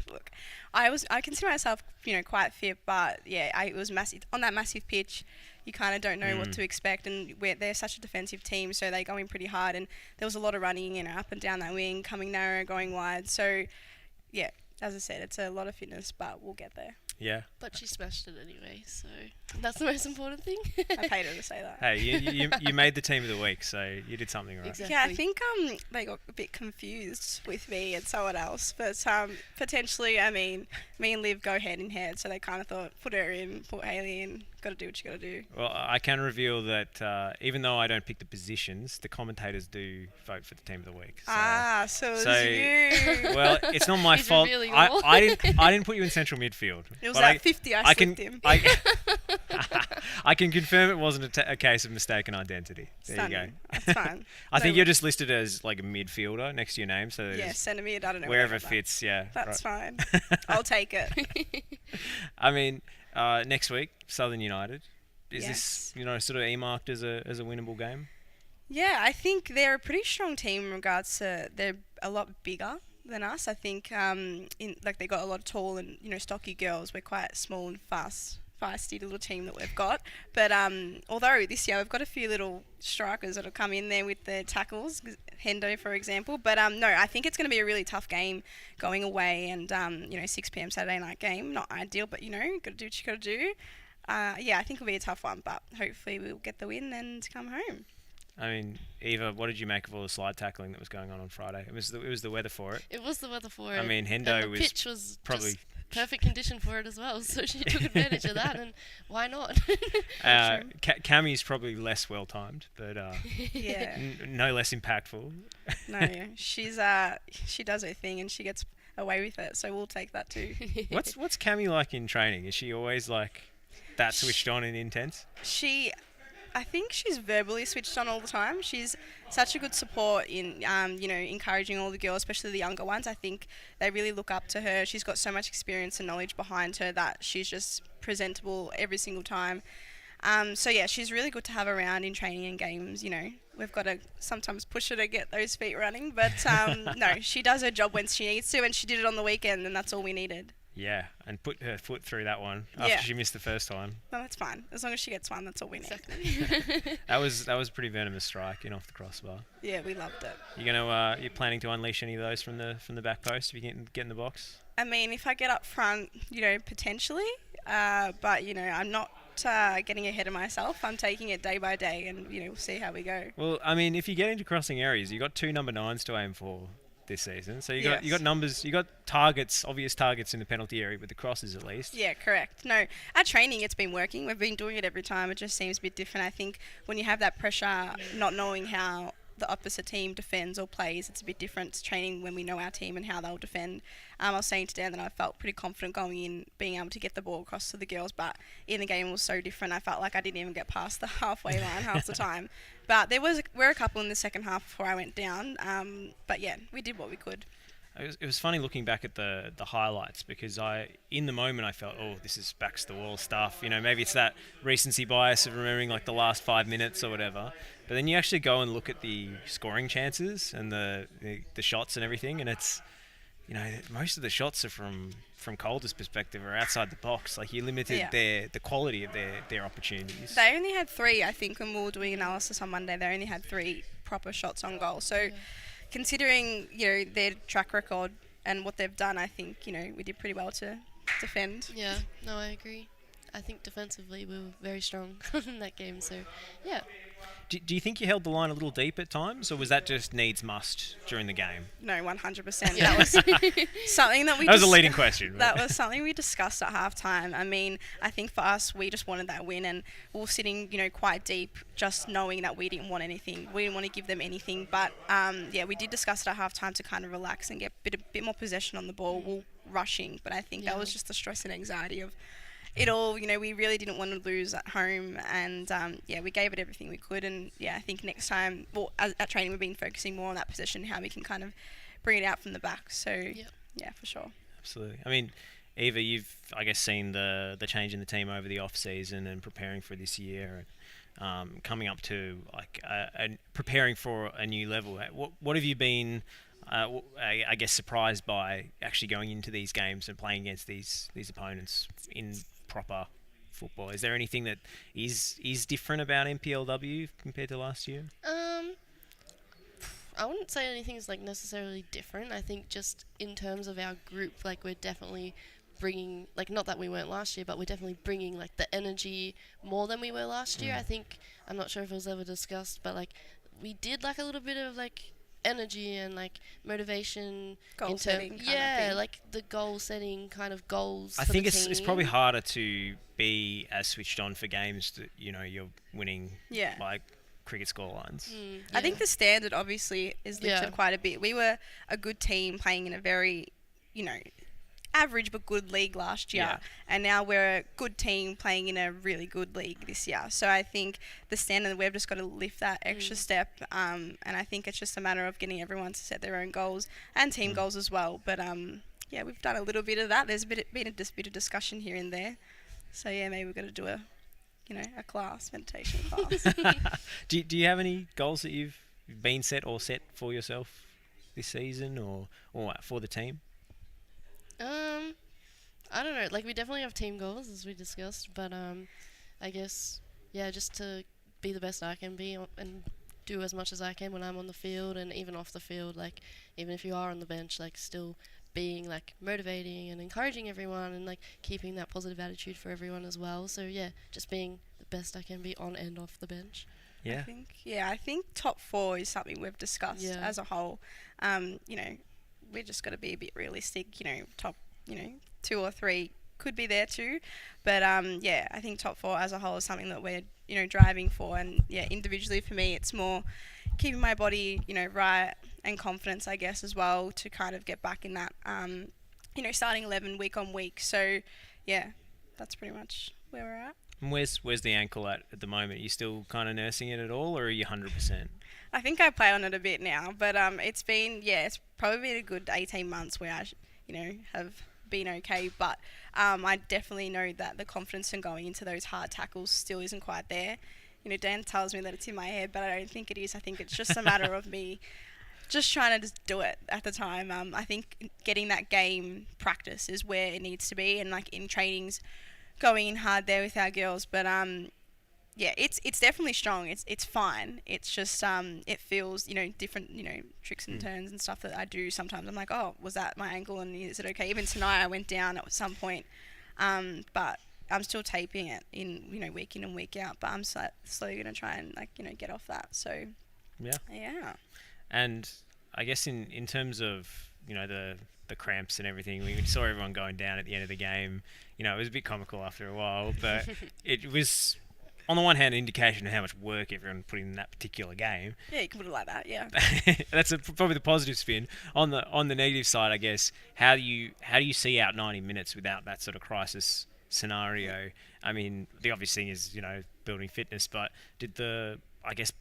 look, I consider myself, quite fit, but yeah, it was massive on that massive pitch. You kind of don't know what to expect, and they're such a defensive team, so they go in pretty hard, and there was a lot of running, up and down that wing, coming narrow, going wide. So, yeah, as I said, it's a lot of fitness, but we'll get there. Yeah. But she smashed it anyway, so that's the most important thing. I paid her to say that. Hey, you made the team of the week, so you did something right. Exactly. Yeah, I think they got a bit confused with me and someone else, but potentially, I mean, me and Liv go head in head, so they kind of thought put her in, put Hailee in, got to do what you got to do. Well, I can reveal that even though I don't pick the positions, the commentators do vote for the team of the week. So, So it was you. Well, it's not my He's fault. revealing all. I didn't put you in central midfield. It was But at 50 I can slipped him. I can confirm it wasn't a case of mistaken identity. There you Stunning. go. That's fine. I think No you're just listed as like a midfielder next to your name, so Yeah, there's centre mid, I don't know. wherever it whatever. fits. Yeah, That's right. fine. I'll take it. I mean, next week, Southern United. Is Yes. this sort of earmarked as a winnable game? Yeah, I think they're a pretty strong team in regards to they're a lot bigger than us. I think they got a lot of tall and stocky girls. We're quite small and feisty little team that we've got. But although this year we've got a few little strikers that'll come in there with the tackles, Hendo for example. But no, I think it's going to be a really tough game going away and 6 p.m. Saturday night game. Not ideal, but got to do what you got to do. I think it'll be a tough one, but hopefully we'll get the win and come home. I mean, Eva, what did you make of all the slide tackling that was going on Friday? It was the weather for it. It was the weather for it. I mean, and Hendo the was pitch was probably just perfect condition for it as well, so she took advantage of that, and why not? Cammie's probably less well timed, but Yeah. no less impactful. No, she does her thing and she gets away with it, so we'll take that too. What's Cammie like in training? Is she always like that switched on and intense? I think she's verbally switched on all the time. She's such a good support in, encouraging all the girls, especially the younger ones. I think they really look up to her. She's got so much experience and knowledge behind her that she's just presentable every single time. She's really good to have around in training and games. We've got to sometimes push her to get those feet running, but no, she does her job when she needs to, and she did it on the weekend, and that's all we needed. Yeah, and put her foot through that one after she missed the first time. No, that's fine. As long as she gets one, that's all we need. Exactly. That was a pretty venomous strike in off the crossbar. Yeah, we loved it. You're planning to unleash any of those from the back post if you get in the box? I mean, if I get up front, potentially, but I'm not getting ahead of myself. I'm taking it day by day, and we'll see how we go. Well, I mean, if you get into crossing areas, you got 2 number 9s to aim for this season. So you got numbers, you got targets, obvious targets in the penalty area with the crosses at least. Yeah, correct. No, at training it's been working. We've been doing it every time. It just seems a bit different. I think when you have that pressure, not knowing how the opposite team defends or plays, it's a bit different to training when we know our team and how they'll defend. I was saying to Dan that I felt pretty confident going in, being able to get the ball across to the girls, but in the game it was so different. I felt like I didn't even get past the halfway line half the time. But were a couple in the second half before I went down. But yeah, we did what we could. It was funny looking back at the highlights because in the moment I felt, oh, this is backs to the wall stuff. Maybe it's that recency bias of remembering like the last 5 minutes or whatever. But then you actually go and look at the scoring chances and the shots and everything, and it's, most of the shots are from Calder's perspective are outside the box. Like you limited the quality of their opportunities. They only had 3, I think, when we were doing analysis on Monday. They only had 3 proper shots on goal. So considering, their track record and what they've done, I think, we did pretty well to defend. Yeah, no, I agree. I think defensively we were very strong in that game, so yeah. Do you think you held the line a little deep at times, or was that just needs must during the game? No, 100%. Yeah. That was something that we. That was a leading question. That was something we discussed at halftime. I mean, I think for us, we just wanted that win, and we were sitting, quite deep, just knowing that we didn't want anything. We didn't want to give them anything, but we did discuss it at halftime to kind of relax and get a bit more possession on the ball. We're rushing, but I think that was just the stress and anxiety of it all. We really didn't want to lose at home, and we gave it everything we could. And I think next time, at training, we've been focusing more on that position, how we can kind of bring it out from the back. So for sure. Absolutely. I mean, Eva, you've I guess seen the change in the team over the off season and preparing for this year, and coming up to and preparing for a new level. What have you been? I guess surprised by actually going into these games and playing against these opponents in proper football. Is there anything that is different about NPLW compared to last year? I wouldn't say anything's necessarily different. I think just in terms of our group, we're definitely bringing, not that we weren't last year, but we're definitely bringing the energy more than we were last year. I think, I'm not sure if it was ever discussed, but we did a little bit of energy and like motivation. Goal setting kind of yeah, thing. like the goal setting kind of goals. I for think the it's team. probably harder to be as switched on for games that you're winning Yeah. like cricket scorelines. I think the standard obviously is lifted Yeah. quite a bit. We were a good team playing in a very, average but good league last year, Yeah. and now we're a good team playing in a really good league this year. So I think the standard, we've just got to lift that extra step, and I think it's just a matter of getting everyone to set their own goals and team goals as well. But yeah, we've done a little bit of that. There's been a bit of discussion here and there. So yeah, maybe we've got to do a meditation class. Do you have any goals that you've been set for yourself this season or for the team? I don't know. Like, we definitely have team goals, as we discussed, but I guess, yeah, just to be the best I can be and do as much as I can when I'm on the field and even off the field. Like, even if you are on the bench, like, still being, like, motivating and encouraging everyone and, like, keeping that positive attitude for everyone as well. So, yeah, just being the best I can be on and off the bench. Yeah. I think top 4 is something we've discussed Yeah. as a whole. We're just got to be a bit realistic. Top, 2 or 3 could be there too. But I think top 4 as a whole is something that we're driving for. And yeah, individually for me, it's more keeping my body right and confidence, I guess, as well, to kind of get back in that starting 11 week on week. So yeah, that's pretty much where we're at. And where's the ankle at the moment? Are you still kind of nursing it at all, or are you 100%? I think I play on it a bit now, but it's probably been a good 18 months where I have been okay, but I definitely know that the confidence in going into those hard tackles still isn't quite there. Dan tells me that it's in my head, but I don't think it is. I think it's just a matter of me just trying to just do it at the time. I think getting that game practice is where it needs to be, and like in trainings, going in hard there with our girls. But it's definitely strong. It's fine. It's just it feels different tricks and turns and stuff that I do sometimes. I'm like, oh, was that my ankle and is it okay? Even tonight I went down at some point, but I'm still taping it in week in and week out. But I'm slowly gonna try and get off that. So yeah. And I guess in terms of the cramps and everything, we saw everyone going down at the end of the game. It was a bit comical after a while, but it was, on the one hand, an indication of how much work everyone put in that particular game. Yeah, you can put it like that. Yeah. That's probably the positive spin. On the negative side, I guess, how do you see out 90 minutes without that sort of crisis scenario? I mean, the obvious thing is building fitness, but did the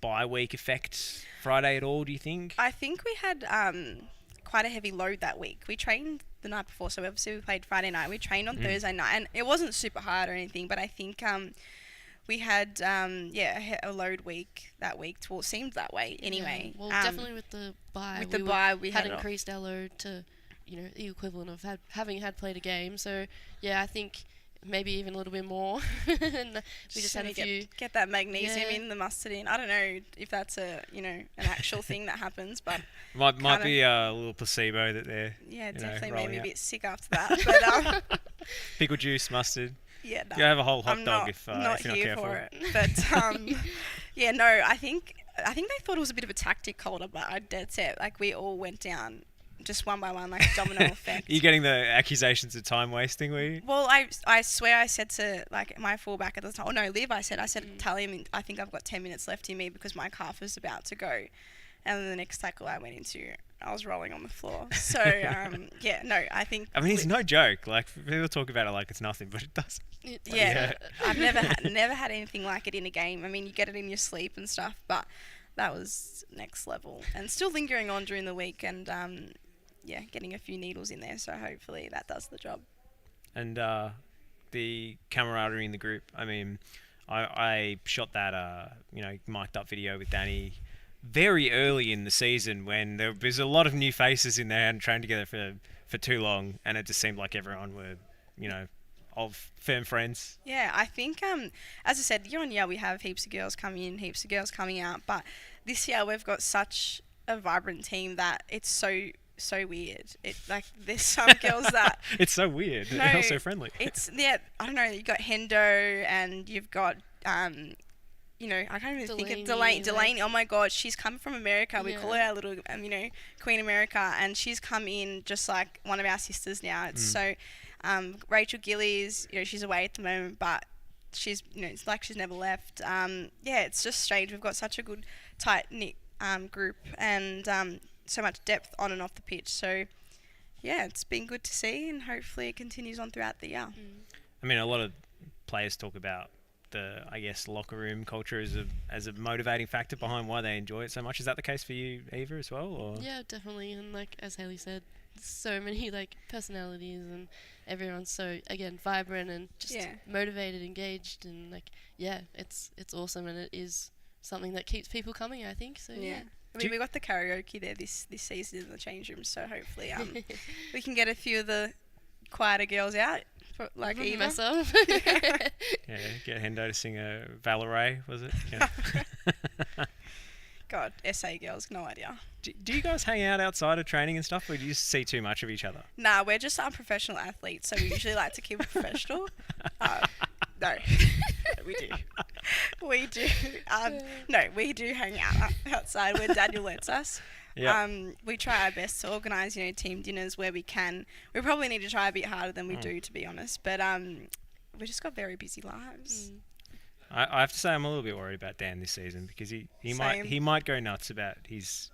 bye week affect Friday at all, do you think? I think we had quite a heavy load that week. We trained the night before, so obviously we played Friday night. We trained on Thursday night, and it wasn't super hard or anything, but I think we had a load week that week. Well, it seemed that way anyway. Yeah. Well, definitely with the bye. We had increased our load to the equivalent of having played a game. So yeah, I think maybe even a little bit more. And we just had a few. Get that magnesium in, the mustard in. I don't know if that's an actual thing that happens, but might be a little placebo that they're definitely made me a out. bit sick after that. But pickle juice, mustard. Yeah, no, you have a whole hot I'm dog not, if you're not not here careful. for it. But yeah, no, I think they thought it was a bit of a tactic holder, but I dead set. Like, we all went down just one by one, like a domino effect. Are you getting the accusations of time wasting, were you? Well, I swear I said to my fullback at the time, Liv, I said tell him I think I've got 10 minutes left in me because my calf is about to go. And then the next tackle I went into, I was rolling on the floor. So, I think... I mean, it's no joke. Like, people talk about it like it's nothing, but it does. Yeah. I've never had anything like it in a game. I mean, you get it in your sleep and stuff, but that was next level. And still lingering on during the week and, getting a few needles in there. So hopefully that does the job. And the camaraderie in the group. I mean, I shot that, mic'd up video with Danny very early in the season when there's a lot of new faces in there and trained together for too long, and it just seemed like everyone were, of firm friends. Yeah, I think, as I said, year on year we have heaps of girls coming in, heaps of girls coming out, but this year we've got such a vibrant team that it's so weird. There's some girls that... It's so weird. No, They're all so friendly. I don't know, you've got Hendo and you've got I can't even think of Delaney, Delaney. Oh my God, she's come from America. We Yeah. call her our little, Queen America, and she's come in just like one of our sisters now. It's so, Rachel Gillies, she's away at the moment, but she's, it's like she's never left. It's just strange. We've got such a good, tight-knit group and so much depth on and off the pitch. So, yeah, it's been good to see, and hopefully it continues on throughout the year. I mean, a lot of players talk about the, locker room culture as a motivating factor behind why they enjoy it so much. Is that the case for you, Eva, as well? Or? Yeah, definitely. And like as Hailee said, so many personalities, and everyone's so vibrant and just motivated, engaged, and it's awesome, and it is something that keeps people coming, I think. So yeah. I mean, we got the karaoke there this season in the change room, so hopefully we can get a few of the quieter girls out, like Eva. Myself. Yeah, get Hendo to sing a Valerie, was it? Yeah. God, SA girls, no idea. Do you guys hang out outside of training and stuff, or do you just see too much of each other? Nah, we're just unprofessional athletes, so we usually like to keep it professional. No, we do. We do. No, we do hang out outside where Daniel lets us. Yep. We try our best to organise, team dinners where we can. We probably need to try a bit harder than we do, to be honest. But we just got very busy lives. I have to say I'm a little bit worried about Dan this season because he might go nuts about his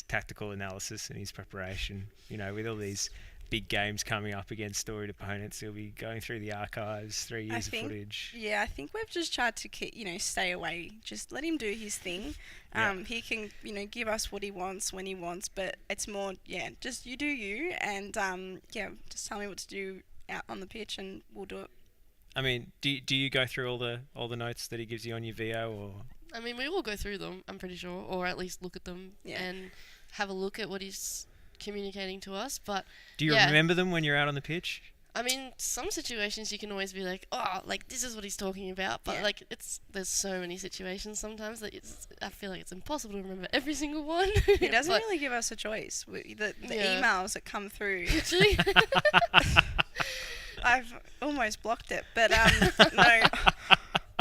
tactical analysis and his preparation. With all these big games coming up against storied opponents, he'll be going through the archives, 3 years of footage. Yeah, I think we've just tried to stay away. Just let him do his thing. He can give us what he wants when he wants, but it's more just you do you, and just tell me what to do out on the pitch and we'll do it. I mean, do you go through all the notes that he gives you on your VO, or? I mean, we all go through them, I'm pretty sure, or at least look at them and have a look at what he's communicating to us. But do you remember them when you're out on the pitch? I mean, some situations you can always be like, oh, this is what he's talking about, but there's so many situations sometimes that I feel like it's impossible to remember every single one. He doesn't really give us a choice. The emails that come through. Literally. I've almost blocked it, but no.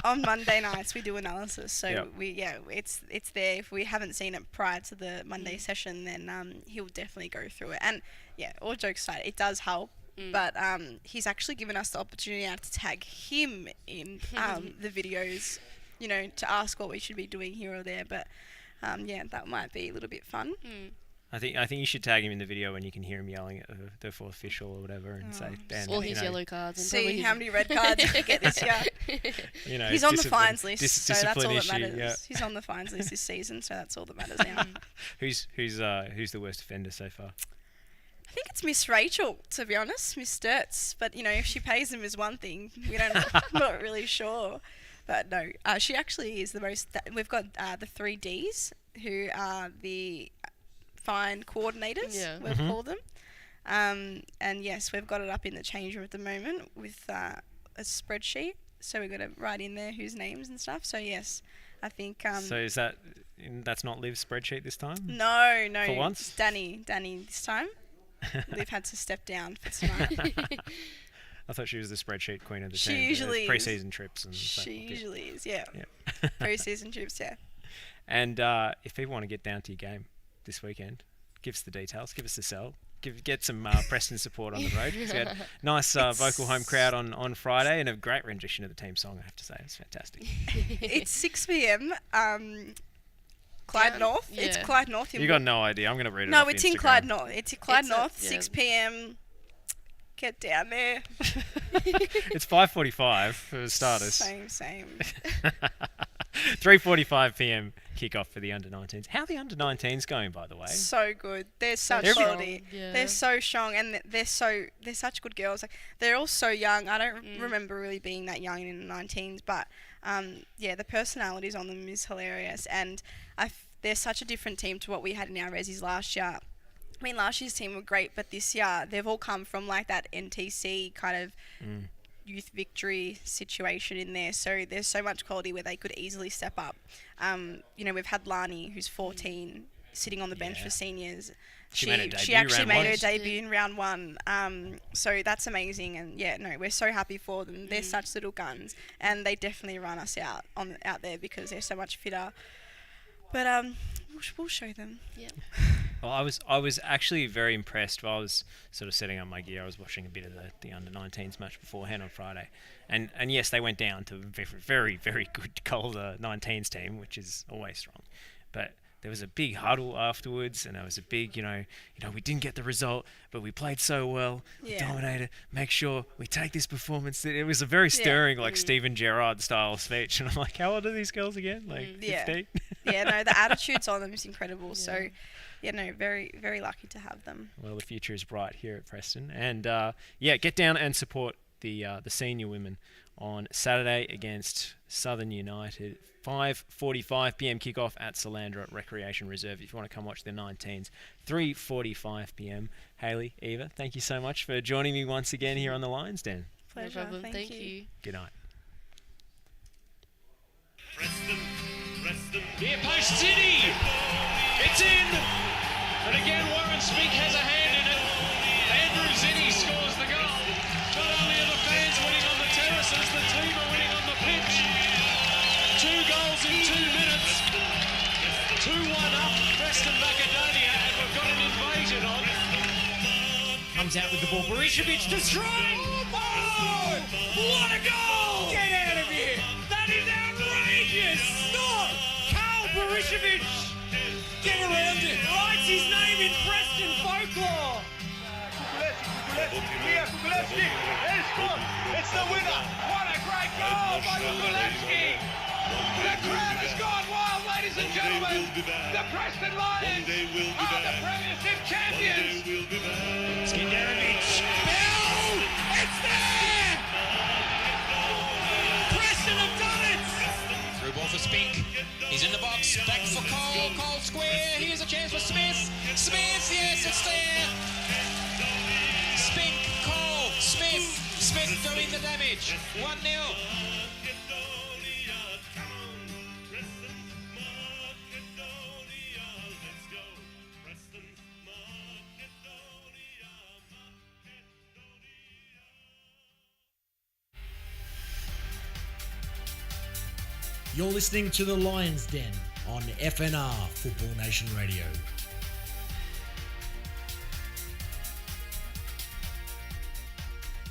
On Monday nights we do analysis, so it's there. If we haven't seen it prior to the Monday session, then he'll definitely go through it. And all jokes aside, it does help. But he's actually given us the opportunity now to tag him in the videos, to ask what we should be doing here or there. But that might be a little bit fun. I think you should tag him in the video when you can hear him yelling at the fourth official or whatever, and say, Dan, all his yellow cards. And see how many red cards he get this year. He's on the fines list, so that's all that matters. Yeah. He's on the fines list this season, so that's all that matters now. Who's the worst offender so far? I think it's Miss Rachel, to be honest, Miss Sturts. But if she pays him is one thing. I'm not really sure. But no, she actually is the most. We've got the 3 Ds, who are the fine coordinators, we've called them. And yes, we've got it up in the change room at the moment with a spreadsheet. So we've got to write in there whose names and stuff. So yes, I think. So is that's not Liv's spreadsheet this time? No. For once? It's Danny this time. Liv had to step down for tonight. I thought she was the spreadsheet queen of the she team. Usually pre-season trips and stuff. She usually is, yeah. Pre-season trips, yeah. And if people want to get down to your game this weekend, give us the details, give us the cell, get some Preston support on the road. We had a nice vocal home crowd on Friday and a great rendition of the team song, I have to say. It's fantastic. It's 6 p.m. Clyde North. Yeah. It's Clyde North. You got no idea. I'm going to read it. No, off it's Instagram. in Clyde North. It's in Clyde North. 6 p.m. Get down there. It's 5:45 for starters. Same. 3:45 p.m. kickoff for the under-19s. How are the under-19s going, by the way? So good. They're such quality. Yeah. They're so strong, and they're such good girls. Like, they're all so young. I don't remember really being that young in the 19s, but the personalities on them is hilarious, and they're such a different team to what we had in our resis last year. I mean, last year's team were great, but this year they've all come from like that NTC kind of youth victory situation in there. So there's so much quality where they could easily step up. We've had Langy, who's 14, sitting on the bench Yeah. for seniors. She made her debut She actually round made one. her debut in round 1. So that's amazing. And yeah, no, we're so happy for them. They're such little guns, and they definitely run us out there because they're so much fitter. But we'll show them. Yeah. Well, I was actually very impressed while I was sort of setting up my gear. I was watching a bit of the under-19s match beforehand on Friday, and yes, they went down to a very, very good Calder 19s team, which is always strong, but there was a big huddle afterwards, and there was a big, we didn't get the result, but we played so well, we dominated, make sure we take this performance. It was a very stirring, Steven Gerrard style speech, and I'm like, how old are these girls again? 15? Yeah, no, the attitudes on them is incredible. So, yeah, no, very, very lucky to have them. Well, the future is bright here at Preston, and get down and support the senior women on Saturday against Southern United. 5:45 p.m. kickoff at Salandra Recreation Reserve. If you want to come watch the 19s, 3:45 p.m. Hailee, Eva, thank you so much for joining me once again here on the Lions Den. Pleasure. No problem. Thank you. you. Good night. Preston. Near post City. It's in. And again, Warren Speak has a hand in it. Andrew Zinni scores the goal. Not only are the fans winning on the terraces, the team are winning on the pitch. 2 goals in 2 minutes. 2-1 up, Preston Macedonia, and we've got an invasion on. Comes out with the ball. Berishevic destroying. Oh! What a goal! Get out of here! That is outrageous! Stop! Carl Berishevic! Get around it! Writes his name in Preston folklore! Kukulevski, it's good. It's the winner. What a great goal by Kukulevski. The crowd has gone wild, ladies and gentlemen. The Preston Lions are the Premiership champions. Skinderovic. Bell! It's there! Preston have done it! Through ball for Spink. He's in the box. Back for Cole. Cole square. Here's a chance for Smith. Smith, yes, it's there. Spink, Cole, Smith. Smith doing the damage. 1-0. You're listening to the Lions Den on FNR Football Nation Radio.